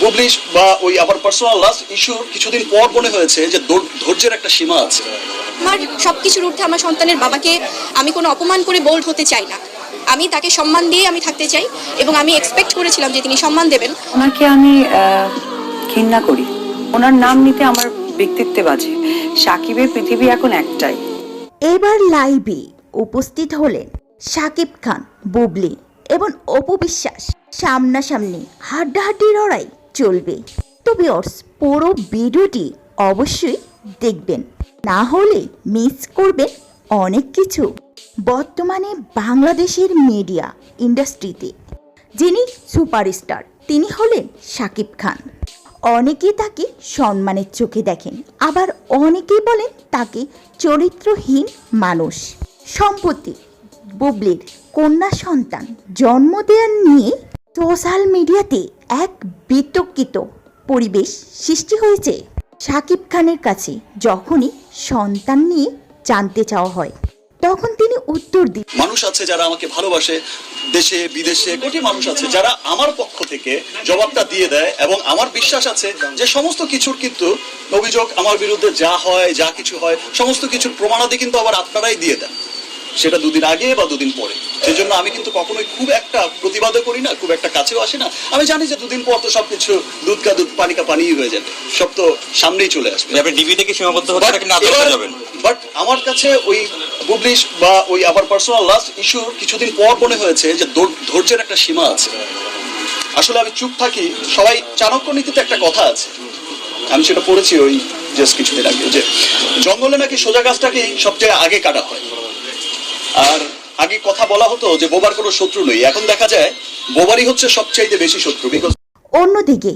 বুবলি বা ওই আবার পার্সোনাল লাস্ট ইস্যুর কিছুদিন পর মনে হয়েছে যে ধৈর্যের একটা সীমা আছে। আমার সবকিছুর ঊর্ধ্বে আমার সন্তানের বাবাকে আমি কোনো অপমান করে বোল্ড হতে চাই না। আমি তাকে সম্মান দিয়ে আমি থাকতে চাই এবং আমি এক্সপেক্ট করেছিলাম যে তিনি সম্মান দেবেন। ওনাকে আমি ঘৃণা করি, ওনার নাম নিতে আমার ব্যক্তিত্বে বাজে। সাকিবের পৃথিবী এখন একটাই। এবার লাইভে উপস্থিত হলেন শাকিব খান, বুবলি এবং অপু বিশ্বাস। সামনাসামনি হাড্ডাহাড্ডি লড়াই চলবে। তো ভিউয়ার্স, পুরো ভিডিওটি অবশ্যই দেখবেন, না হলে মিস করবেন অনেক কিছু। বর্তমানে বাংলাদেশের মিডিয়া ইন্ডাস্ট্রিতে যিনি সুপারস্টার তিনি হলেন শাকিব খান। অনেকে তাকে সম্মানের চোখে দেখেন, আবার অনেকেই বলেন তাকে চরিত্রহীন মানুষ। সম্প্রতি বুবলির কন্যা সন্তান জন্ম দেওয়ার নিয়ে সোশ্যাল মিডিয়াতে এক বিতর্কিত পরিবেশ সৃষ্টি হয়েছে। শাকিব খানের কাছে যখনই সন্তান নিয়ে জানতে চাওয়া হয় তখন তিনি উত্তর দিন, মানুষ আছে যারা আমাকে ভালোবাসে, দেশে বিদেশে কোটি মানুষ আছে যারা আমার পক্ষ থেকে জবাবটা দিয়ে দেয়, এবং আমার বিশ্বাস আছে যে সমস্ত কিছুর কিন্তু অভিযোগ আমার বিরুদ্ধে যা হয়, যা কিছু হয়, সমস্ত কিছুর প্রমাণাদি কিন্তু আবার আপনারাই দিয়ে দেন, সেটা দুদিন আগে বা দুদিন পরে। সেই জন্য আমি কিন্তু কখনোই খুব একটা প্রতিবাদও করি না, খুব একটা কাছেও আসি না। আমি জানি যে দুদিন পর তো সবকিছু দুধ কা দুধ পানি কা পানিই হয়ে যাবে, সব তো সামনেই চলে আসবে। আপনি ডিবি থেকে সীমাবদ্ধ হতে থাকেন না, আদালতে যাবেন। বাট আমার কাছে ওই বুবলি বা ওই আবার পার্সোনাল লাস্ট ইস্যুর কিছুদিন পর মনে হয়েছে যে ধৈর্যের একটা সীমা আছে। আসলে আমি চুপ থাকি, সবাই চাণক্য নীতিতে একটা কথা আছে, আমি সেটা পড়েছি ওই জাস্ট কিছুদিন আগে, যে জঙ্গলে নাকি সোজা গাছটাকেই সবচেয়ে আগে কাটা হয়। আর আগে কথা বলা হতো যে বোবার কোনো শত্রু নেই, এখন দেখা যায় বোবারই হচ্ছে সবচাইতে বেশি শত্রু। বিকজ অন্যদিকে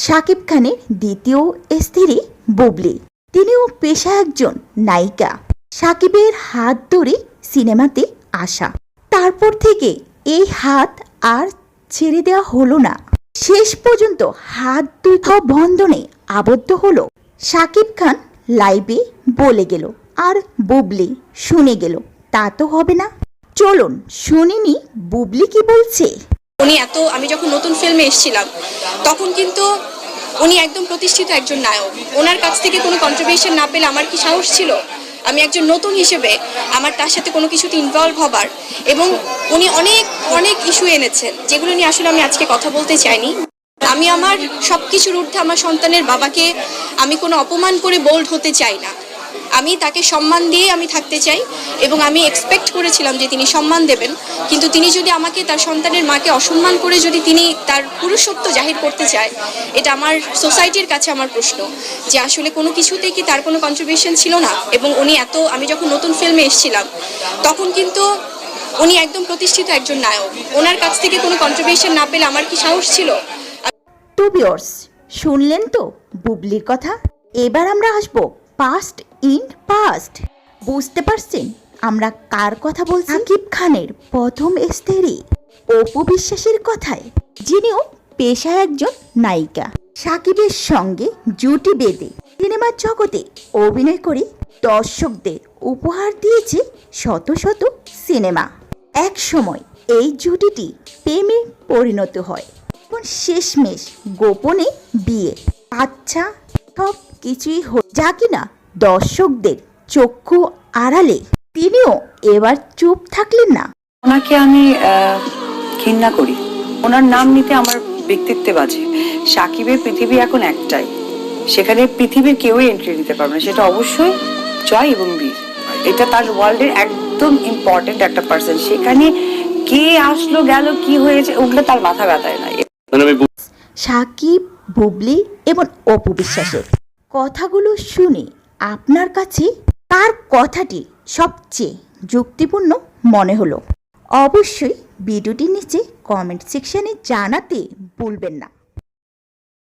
শাকিব খানের দ্বিতীয় স্ত্রী বুবলি, তিনিও পেশা একজন নায়িকা। শাকিবের হাত ধরে সিনেমাতে আসা, তারপর থেকে এই হাত আর ছেড়ে দেওয়া হলো না। শেষ পর্যন্ত হাত দুটো বন্ধনে আবদ্ধ হলো। শাকিব খান লাইভে বলে গেল আর বুবলি শুনে গেল, তা তো হবে না। চলুন শুনিনি বুবলি কি বলছে। আমি যখন নতুন ফিল্মে এসেছিলাম তখন কিন্তু উনি একদম প্রতিষ্ঠিত একজন নায়ক। ওনার কাছ থেকে কোনো কন্ট্রিবিউশন না পেলে আমার কি সাহস ছিল আমি একজন নতুন হিসেবে আমার তার সাথে কোনো কিছুতে ইনভলভ হবার। এবং উনি অনেক অনেক ইস্যু এনেছেন যেগুলো নিয়ে আসলে আমি আজকে কথা বলতে চাইনি। আমি আমার সবকিছুর ঊর্ধ্বে আমার সন্তানের বাবাকে আমি কোনো অপমান করে বোল্ড হতে চাই না। আমি তাকে সম্মান দিয়ে আমি থাকতে চাই এবং আমি এক্সপেক্ট করেছিলাম যে তিনি সম্মান দেবেন, কিন্তু তিনি যদি আমাকে তার সন্তানের মাকে অসম্মান করে যদি তিনি তার পুরুষত্ব জাহির করতে চায়, এটা আমার সোসাইটির কাছে আমার প্রশ্ন যে আসলে কোনো কিছুতেই কি তার কোনো কন্ট্রিবিউশন ছিল না। এবং আমি যখন নতুন ফিল্মে এসেছিলাম তখন কিন্তু উনি একদম প্রতিষ্ঠিত একজন নায়ক। ওনার কাছ থেকে কোনো কন্ট্রিবিউশন না পেলে আমার কি সাহস ছিল। টু ভিউয়ার্স, শুনলেন তো বুবলির কথা। এবার আমরা আসবো পাস্ট ইন পাস্ট। বুঝতে পারছেন আমরা কার কথা বলছি? শাকিব খানের প্রথম স্ত্রী অপু বিশ্বাসের কথায়, যিনিও পেশায় একজন নায়িকা। শাকিবের সঙ্গে জুটি বেঁধে সিনেমার জগতে অভিনয় করে দর্শকদের উপহার দিয়েছে শত শত সিনেমা। এক সময় এই জুটিটি প্রেমে পরিণত হয় এবং শেষমেশ গোপনে বিয়ে, বাচ্চা সব কিছুই যা কিনা দর্শকদের চক্ষু আড়ালে। তিনিও এবার চুপ থাকলেন না। ওনাকে আমি ঘৃণা করি, ওনার নাম নিতে আমার ব্যক্তিত্বে বাজে। সাকিবের পৃথিবী এখন একটাই, সেখানে পৃথিবীর কেউই এন্ট্রি দিতে পারবে না, সেটা অবশ্যই জয় এবং বীর। এটা তার ওয়ার্ল্ডের একদম ইম্পর্টেন্ট একটা পার্সন। সেখানে কে আসলো গেল কি হয়েছে ওগুলো তার মাথা ব্যথায় না। শাকিব, বুবলি এবং অপু বিশ্বাসের কথাগুলো শুনে আপনার কাছে তার কথাটি সবচেয়ে যুক্তিপূর্ণ মনে হলো? অবশ্যই ভিডিওটির নিচে কমেন্ট সেকশনে জানাতে ভুলবেন না।